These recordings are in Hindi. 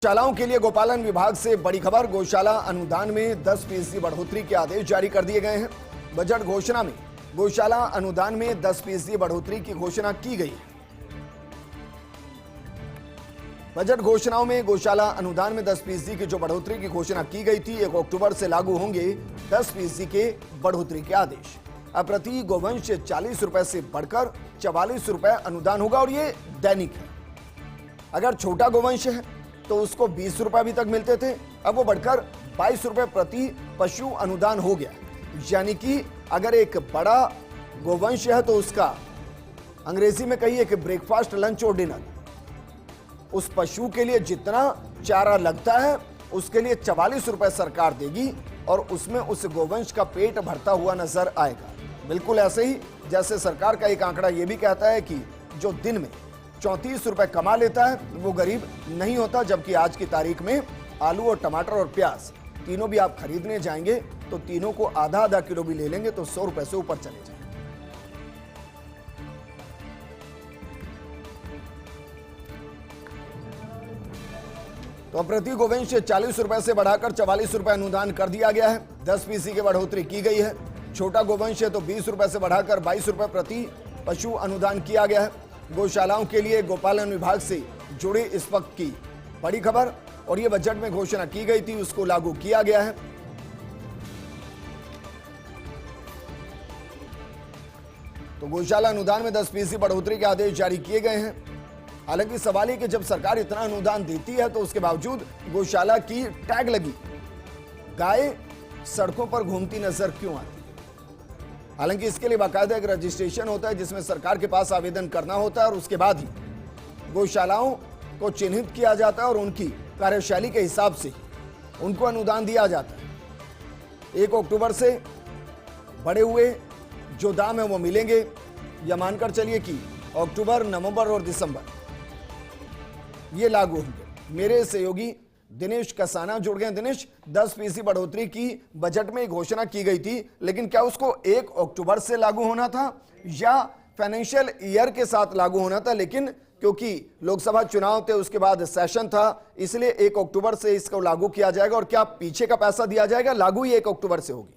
गौशालाओं के लिए गोपालन विभाग से बड़ी खबर। गौशाला अनुदान में 10% बढ़ोतरी के आदेश जारी कर दिए गए हैं। बजट घोषणा में गौशाला अनुदान में 10% बढ़ोतरी की घोषणा की गई है। बजट घोषणाओं में गौशाला अनुदान में 10% की जो बढ़ोतरी की घोषणा की गई थी, 1 अक्टूबर से लागू होंगे 10% के बढ़ोतरी के आदेश। अब प्रति गोवंश 40 रुपए से बढ़कर 44 रुपए अनुदान होगा और ये दैनिक है। अगर छोटा गोवंश है तो उसको 20 रुपए अभी तक मिलते थे, अब वो बढ़कर 22 रुपए प्रति पशु अनुदान हो गया। यानी कि अगर एक बड़ा गोवंश है तो उसका अंग्रेजी में कहिए कि ब्रेकफास्ट, लंच और डिनर, उस पशु के लिए जितना चारा लगता है उसके लिए 44 रुपए सरकार देगी और उसमें उस गोवंश का पेट भरता हुआ नजर आएगा। बिल्कुल ऐसे ही जैसे सरकार का एक आंकड़ा यह भी कहता है कि जो दिन में 34 रुपए कमा लेता है वो गरीब नहीं होता, जबकि आज की तारीख में आलू और टमाटर और प्याज तीनों भी आप खरीदने जाएंगे तो तीनों को आधा आधा किलो भी ले लेंगे तो 100 रुपए से ऊपर चले जाएंगे। तो प्रति गोवंश 40 रुपए से बढ़ाकर 44 रुपए अनुदान कर दिया गया है। 10% की बढ़ोतरी की गई है। छोटा गोवंश है तो 20 रुपए से बढ़ाकर 22 रुपए प्रति पशु अनुदान किया गया है। गौशालाओं के लिए गोपालन विभाग से जुड़े इस वक्त की बड़ी खबर, और यह बजट में घोषणा की गई थी, उसको लागू किया गया है। तो गौशाला अनुदान में 10% बढ़ोतरी के आदेश जारी किए गए हैं। हालांकि सवाल है कि जब सरकार इतना अनुदान देती है तो उसके बावजूद गौशाला की टैग लगी गाय सड़कों पर घूमती नजर क्यों आती है? हालांकि इसके लिए बाकायदा एक रजिस्ट्रेशन होता है जिसमें सरकार के पास आवेदन करना होता है और उसके बाद ही गौशालाओं को चिन्हित किया जाता है और उनकी कार्यशैली के हिसाब से उनको अनुदान दिया जाता है। 1 अक्टूबर से बढ़े हुए जो दाम है वो मिलेंगे, या मानकर चलिए कि अक्टूबर, नवंबर और दिसंबर ये लागू होंगे। मेरे सहयोगी दिनेश कसाना जुड़ गए। दिनेश, 10% बढ़ोतरी की बजट में घोषणा की गई थी, लेकिन क्या उसको 1 अक्टूबर से लागू होना था या फाइनेंशियल ईयर के साथ लागू होना था? लेकिन क्योंकि लोकसभा चुनाव थे, उसके बाद सेशन था, इसलिए 1 अक्टूबर से इसको लागू किया जाएगा। और क्या पीछे का पैसा दिया जाएगा? लागू ही 1 अक्टूबर से होगी।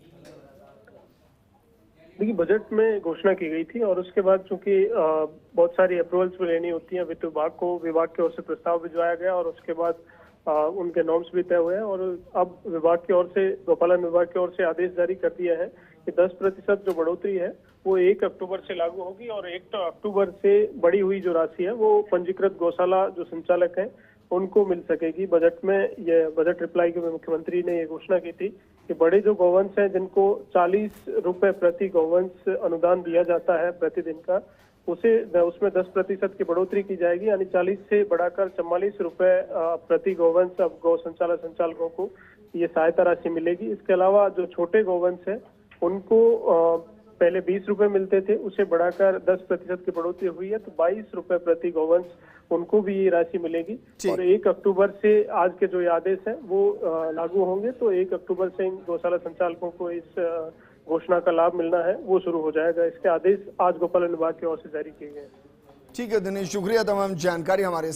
देखिए, बजट में घोषणा की गई थी और उसके बाद चूंकि बहुत सारी अप्रूवल्स भी लेनी होती हैं, वित्त विभाग को विभाग की ओर से प्रस्ताव भिजवाया गया और उसके बाद उनके नॉर्म्स भी तय हुए हैं। और अब विभाग की ओर से, गोपालन विभाग की ओर से आदेश जारी कर दिया है कि 10% जो बढ़ोतरी है वो 1 अक्टूबर से लागू होगी और 1 अक्टूबर से बढ़ी हुई जो राशि है वो पंजीकृत गौशाला जो संचालक हैं उनको मिल सकेगी। बजट में ये बजट रिप्लाई के मुख्यमंत्री ने ये घोषणा की थी कि बड़े जो गौवंश हैं जिनको 40 रुपए प्रति गौवंश अनुदान दिया जाता है प्रतिदिन का, उसमें 10% की बढ़ोतरी की जाएगी, यानी 40 से बढ़ाकर 44 रुपए प्रति गौवंश अब गौ संचालकों को ये सहायता राशि मिलेगी। इसके अलावा जो छोटे गौवंश है उनको पहले 20 रुपए मिलते थे, उसे बढ़ाकर 10% की बढ़ोतरी हुई है तो 22 रुपए प्रति गौवंश उनको भी ये राशि मिलेगी। और 1 अक्टूबर से आज के जो आदेश है वो लागू होंगे, तो 1 अक्टूबर से गौशाला संचालकों को इस घोषणा का लाभ मिलना है वो शुरू हो जाएगा। इसके आदेश आज गोपालन विभाग की ओर से जारी किए गए। ठीक है दिनेश, शुक्रिया तमाम जानकारी हमारे